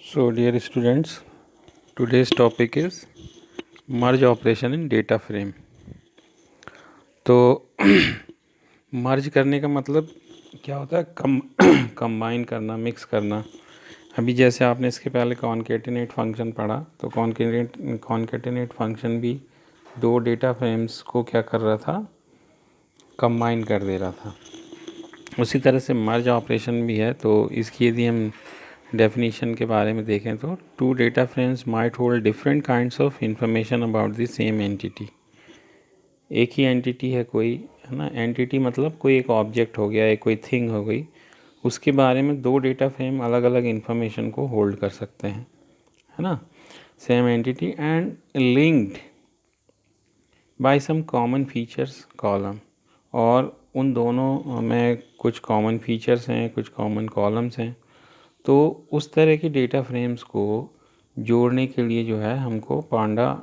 So, dear students, today's topic is merge operation in data frame. तो मर्ज करने का मतलब क्या होता है? कंबाइन करना, मिक्स करना। अभी जैसे आपने इसके पहले कॉन्केटिनेट फंक्शन पढ़ा, तो कॉन्केटिनेट फंक्शन भी दो डेटा फ्रेम्स को क्या कर रहा था? कंबाइन कर दे रहा था। उसी तरह से मर्ज ऑपरेशन भी है। तो इसकी यदि हम डेफिनेशन के बारे में देखें तो two data frames might hold different kinds of information about the same entity. एक ही एंटिटी है कोई, है ना। एंटिटी मतलब कोई एक ऑब्जेक्ट हो गया, एक कोई थिंग हो गई, उसके बारे में दो डेटा फ्रेम अलग अलग इंफॉर्मेशन को होल्ड कर सकते हैं, है ना। Same entity and linked by some common features column, और उन दोनों में कुछ कॉमन फीचर्स हैं, कुछ कॉमन कॉलम्स हैं। तो उस तरह के डेटा फ्रेम्स को जोड़ने के लिए जो है हमको पांडा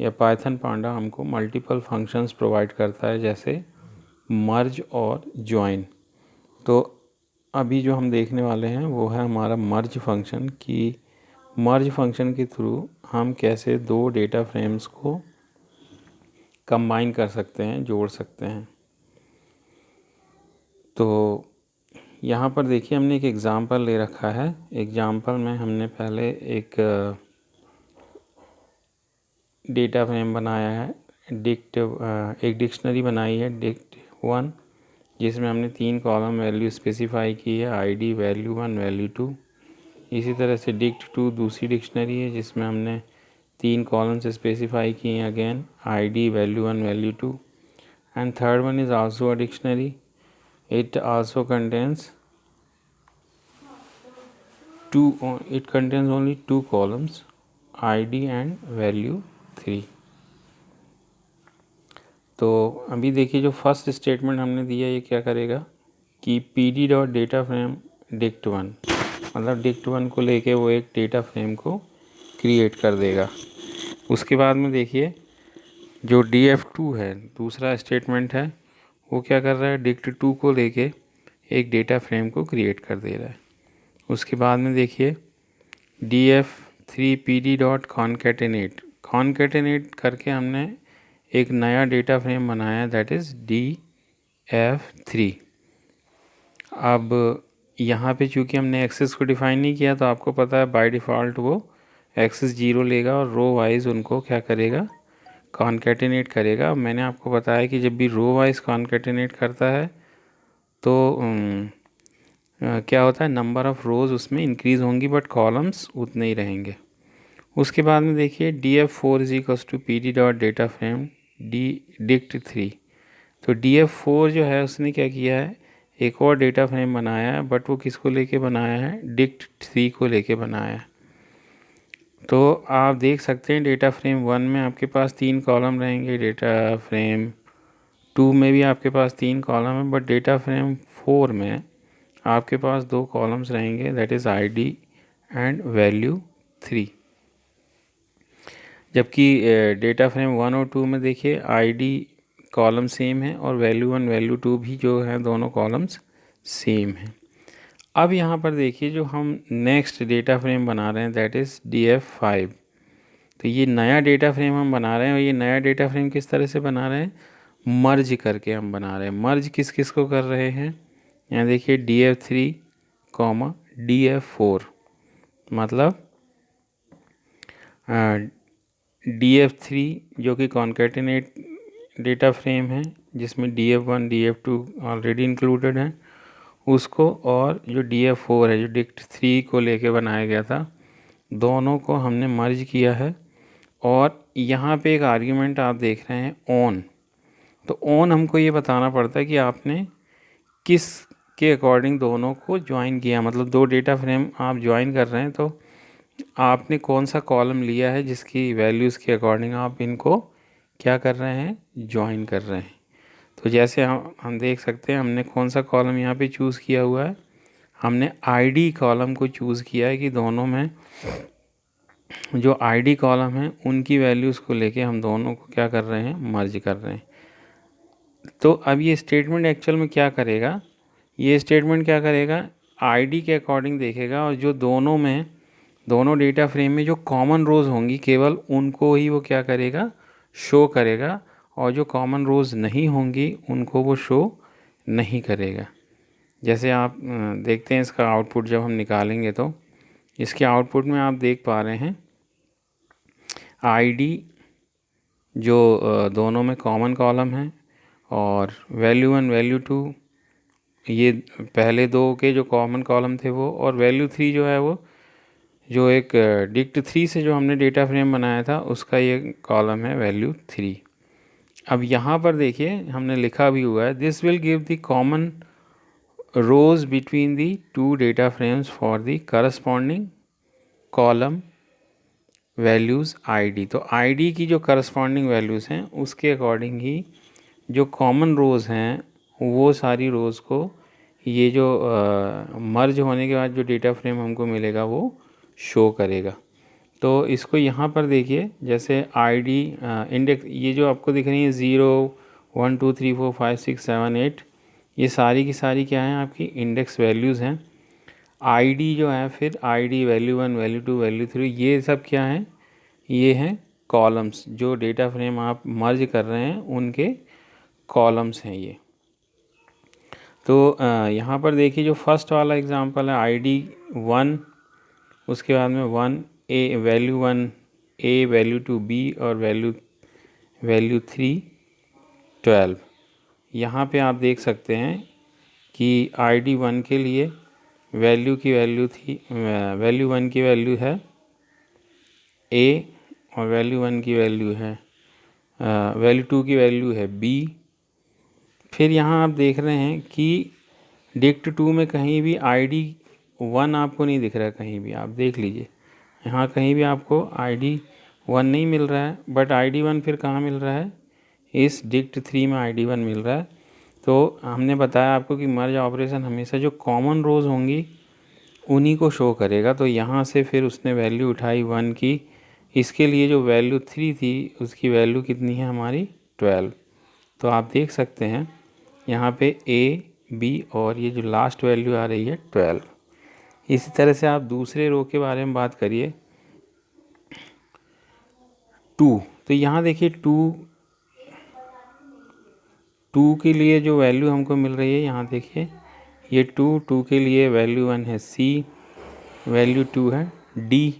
या पाइथन पांडा हमको मल्टीपल फंक्शंस प्रोवाइड करता है, जैसे मर्ज और जॉइन। तो अभी जो हम देखने वाले हैं वो है हमारा मर्ज फंक्शन की। मर्ज फंक्शन के थ्रू हम कैसे दो डेटा फ्रेम्स को कंबाइन कर सकते हैं, जोड़ सकते हैं। तो यहाँ पर देखिए हमने एक एग्ज़ाम्पल ले रखा है। एग्ज़ाम्पल में हमने पहले एक डेटा फ्रेम बनाया है, एक डिक्शनरी बनाई है dict1, जिसमें हमने 3 कॉलम वैल्यू स्पेसिफाई की है, आईडी, वैल्यू 1, वैल्यू 2। इसी तरह से dict2 दूसरी डिक्शनरी है जिसमें हमने 3 कॉलम्स स्पेसिफाई किए हैं, again ID, value 1, value 2। And third one is also a dictionary, it also contains it contains only 2 columns, id and value 3। तो अभी देखिए जो फर्स्ट स्टेटमेंट हमने दिया ये क्या करेगा कि P D dot data frame dict1, मतलब dict1 को लेके वो एक डेटा फ्रेम को क्रिएट कर देगा। उसके बाद में देखिए जो df2 है, दूसरा स्टेटमेंट है, वो क्या कर रहा है? dict2 को लेके एक डेटा फ्रेम को क्रिएट कर दे रहा है। उसके बाद में देखिए df3 pd डॉट कॉन्केटेनेट करके हमने एक नया डेटा फ्रेम बनाया, दैट इज़ df3। अब यहाँ पे चूँकि हमने एक्सेस को डिफ़ाइन नहीं किया, तो आपको पता है बाय डिफ़ॉल्ट वो एक्सेस 0 लेगा और रो वाइज उनको क्या करेगा? कॉन्केटेनेट करेगा। मैंने आपको बताया कि जब भी रो वाइज कॉन्केटेनेट करता है तो क्या होता है, नंबर ऑफ़ रोज़ उसमें इंक्रीज़ होंगी बट कॉलम्स उतने ही रहेंगे। उसके बाद में देखिए df4 is equals to P D dot data frame dict3। तो df4 जो है उसने क्या किया है, एक और डेटा फ्रेम बनाया है, बट वो किसको लेके बनाया है? dict3 को लेके बनाया है। तो आप देख सकते हैं डेटा फ्रेम 1 में आपके पास 3 कॉलम रहेंगे, डेटा फ्रेम 2 में भी आपके पास 3 कॉलम है, बट डेटा फ्रेम 4 में आपके पास 2 कॉलम्स रहेंगे, that is ID and value 3। जबकि डेटा फ्रेम 1 और 2 में देखिए आईडी कॉलम सेम है और वैल्यू 1, वैल्यू 2 भी जो है दोनों कॉलम्स सेम हैं। अब यहाँ पर देखिए जो हम नेक्स्ट डेटा फ्रेम बना रहे हैं, दैट इज़ df5। तो ये नया डेटा फ्रेम हम बना रहे हैं, और ये नया डेटा फ्रेम किस तरह से बना रहे हैं? मर्ज करके हम बना रहे हैं। मर्ज किस किस को कर रहे हैं? यहाँ देखिए df3 कॉमा df4, मतलब df3 जो कि कॉन्केटिनेट डेटा फ्रेम है जिसमें df1 df2 ऑलरेडी इंक्लूडेड है उसको, और जो df4 है जो dict3 को लेके बनाया गया था, दोनों को हमने मर्ज किया है। और यहाँ पे एक आर्ग्यूमेंट आप देख रहे हैं ऑन। तो ऑन हमको ये बताना पड़ता है कि आपने किस के अकॉर्डिंग दोनों को ज्वाइन किया, मतलब दो डेटा फ्रेम आप ज्वाइन कर रहे हैं तो आपने कौन सा कॉलम लिया है जिसकी वैल्यूज़ के अकॉर्डिंग आप इनको क्या कर रहे हैं? ज्वाइन कर रहे हैं। तो जैसे हम देख सकते हैं हमने कौन सा कॉलम यहाँ पे चूज़ किया हुआ है, हमने आईडी कॉलम को चूज़ किया है कि दोनों में जो आईडी कॉलम है उनकी वैल्यूज़ को लेके हम दोनों को क्या कर रहे हैं? मर्ज कर रहे हैं। तो अब ये स्टेटमेंट एक्चुअल में क्या करेगा? ये स्टेटमेंट क्या करेगा? आईडी के अकॉर्डिंग देखेगा और जो दोनों में दोनों डेटा फ्रेम में जो कॉमन रोज़ होंगी केवल उनको ही वो क्या करेगा, शो करेगा, और जो कॉमन रोज़ नहीं होंगी उनको वो शो नहीं करेगा। जैसे आप देखते हैं इसका आउटपुट जब हम निकालेंगे तो इसके आउटपुट में आप देख पा रहे हैं आईडी जो दोनों में कॉमन कॉलम है, और वैल्यू 1 वैल्यू 2 ये पहले दो के जो कॉमन कॉलम थे वो, और वैल्यू 3 जो है वो जो एक डिक्ट 3 से जो हमने डेटा फ्रेम बनाया था उसका ये कॉलम है वैल्यू 3। अब यहाँ पर देखिए हमने लिखा भी हुआ है this will give the common rows between the two data frames for the corresponding column values ID. तो आईडी की जो करस्पॉन्डिंग वैल्यूज़ हैं उसके अकॉर्डिंग ही जो कॉमन रोज़ हैं वो सारी रोज़ को ये जो मर्ज होने के बाद जो डेटा फ्रेम हमको मिलेगा वो शो करेगा। तो इसको यहाँ पर देखिए जैसे आईडी इंडेक्स ये जो आपको दिख रही है 0 1 2 3 4 5 6 7 8 ये सारी की सारी क्या हैं आपकी इंडेक्स वैल्यूज़ हैं। आईडी जो है फिर आईडी वैल्यू 1 वैल्यू 2 वैल्यू 3 ये सब क्या हैं, ये हैं कॉलम्स। जो डेटा फ्रेम आप मर्ज कर रहे हैं उनके कॉलम्स हैं ये। तो यहाँ पर देखिए जो फर्स्ट वाला एग्जांपल है आईडी 1, उसके बाद में 1 ए वैल्यू 1 ए वैल्यू 2 बी और वैल्यू 3 12। यहाँ पे आप देख सकते हैं कि आईडी 1 के लिए वैल्यू की वैल्यू थी वैल्यू 1 की वैल्यू है ए और वैल्यू 1 की वैल्यू है वैल्यू 2 की वैल्यू है बी। फिर यहाँ आप देख रहे हैं कि डिक्ट 2 में कहीं भी आईडी 1 आपको नहीं दिख रहा है, कहीं भी आप देख लीजिए यहाँ कहीं भी आपको आईडी 1 नहीं मिल रहा है, बट आईडी 1 फिर कहाँ मिल रहा है, इस डिक्ट 3 में आईडी 1 मिल रहा है। तो हमने बताया आपको कि मर्ज ऑपरेशन हमेशा जो कॉमन रोज़ होंगी उन्हीं को शो करेगा। तो यहाँ से फिर उसने वैल्यू उठाई 1 की, इसके लिए जो वैल्यू 3 थी उसकी वैल्यू कितनी है हमारी 12। तो आप देख सकते हैं यहाँ पे ए बी और ये जो लास्ट वैल्यू आ रही है 12। इसी तरह से आप दूसरे रो के बारे में बात करिए 2। तो यहाँ देखिए 2 के लिए जो वैल्यू हमको मिल रही है, यहाँ देखिए ये 2 के लिए वैल्यू 1 है सी, वैल्यू 2 है डी।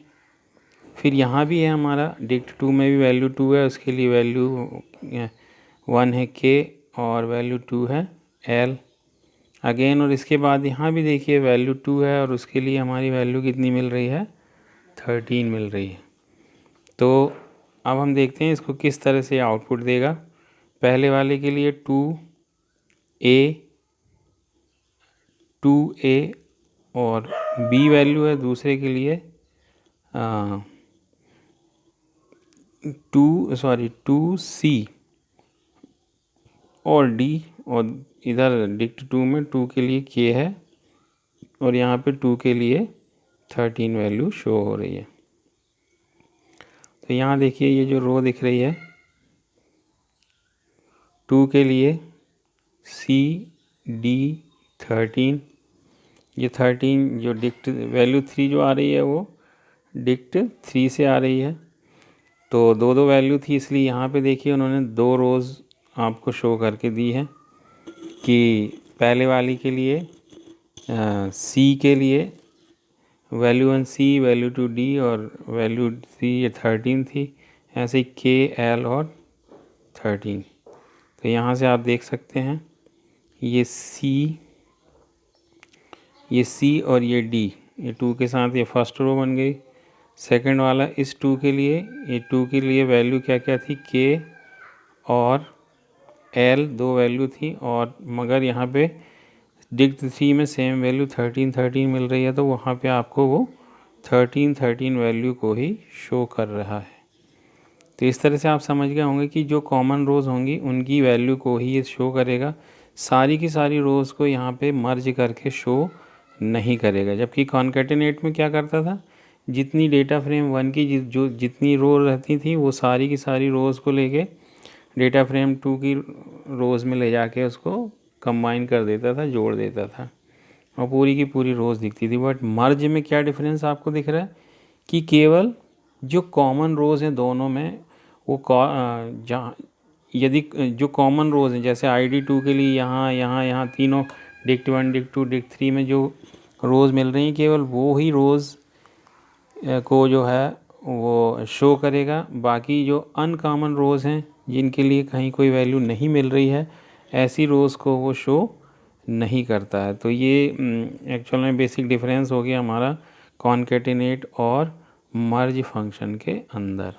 फिर यहाँ भी है हमारा डिक्ट 2 में भी वैल्यू 2 है, उसके लिए वैल्यू 1 है के और वैल्यू 2 है एल अगेन। और इसके बाद यहाँ भी देखिए वैल्यू 2 है और उसके लिए हमारी वैल्यू कितनी मिल रही है 13 मिल रही है। तो अब हम देखते हैं इसको किस तरह से आउटपुट देगा। पहले वाले के लिए 2A और B वैल्यू है, दूसरे के लिए 2C और D, और इधर डिक्ट 2 में 2 के लिए K है और यहाँ पे 2 के लिए 13 वैल्यू शो हो रही है। तो यहाँ देखिए ये जो रो दिख रही है 2 के लिए C D 13, ये 13 जो डिक्ट वैल्यू 3 जो आ रही है वो डिक्ट 3 से आ रही है। तो दो वैल्यू थी इसलिए यहाँ पे देखिए उन्होंने 2 रोज़ आपको शो करके दी है कि पहले वाली के लिए C के लिए वैल्यू 1 C वैल्यू 2 D और वैल्यू 3 ये 13 थी, ऐसे ही K L और 13। तो यहाँ से आप देख सकते हैं ये C और ये D, ये 2 के साथ ये फर्स्ट रो बन गई। सेकंड वाला इस 2 के लिए, ये 2 के लिए वैल्यू क्या क्या थी K और L 2 वैल्यू थी, और मगर यहाँ पे डिक्ट 3 में सेम वैल्यू 13 मिल रही है, तो वहाँ पे आपको वो 13 वैल्यू को ही शो कर रहा है। तो इस तरह से आप समझ गए होंगे कि जो कॉमन रोज़ होंगी उनकी वैल्यू को ही ये शो करेगा, सारी की सारी रोज़ को यहाँ पे मर्ज करके शो नहीं करेगा। जबकि कॉन्कैटिनेट में क्या करता था, जितनी डेटा फ्रेम 1 की जो जितनी रो रहती थी वो सारी की सारी रोज़ को लेके डेटा फ्रेम 2 की रोज़ में ले जाके उसको कंबाइन कर देता था, जोड़ देता था, और पूरी की पूरी रोज़ दिखती थी। बट मर्ज में क्या डिफरेंस आपको दिख रहा है कि केवल जो कॉमन रोज़ हैं दोनों में वो जहाँ यदि जो कॉमन रोज़ हैं जैसे ID2 के लिए यहाँ तीनों dict1 dict2 dict3 में जो रोज़ मिल रही हैं केवल वो ही रोज़ को जो है वो शो करेगा। बाकी जो अनकॉमन रोज़ हैं जिनके लिए कहीं कोई वैल्यू नहीं मिल रही है ऐसी रोज़ को वो शो नहीं करता है। तो ये एक्चुअल में बेसिक डिफरेंस हो गया हमारा कॉनकेटिनेट और मर्ज फंक्शन के अंदर।